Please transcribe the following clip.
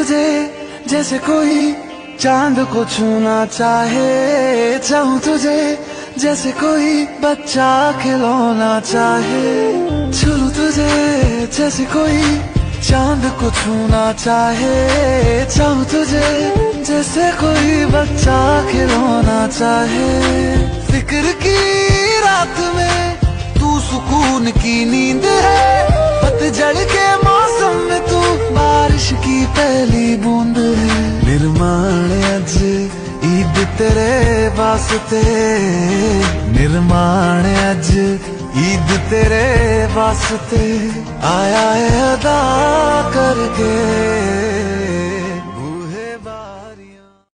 तुझे जैसे कोई चांद को छूना चाहे, चाहूं तुझे जैसे कोई बच्चा खिलौना चाहे। छू लूं तुझे जैसे कोई चांद को छूना चाहे, चाहूं तुझे जैसे कोई बच्चा खिलौना चाहे। फिक्र की रात में तू सुकून की नींद है, पतझड़ के मौसम में तू बारिश की पहली बूंद है। निर्माण अज ईद तेरे वास्ते, निर्माण अज ईद तेरे वास्ते, आया है अदा करके।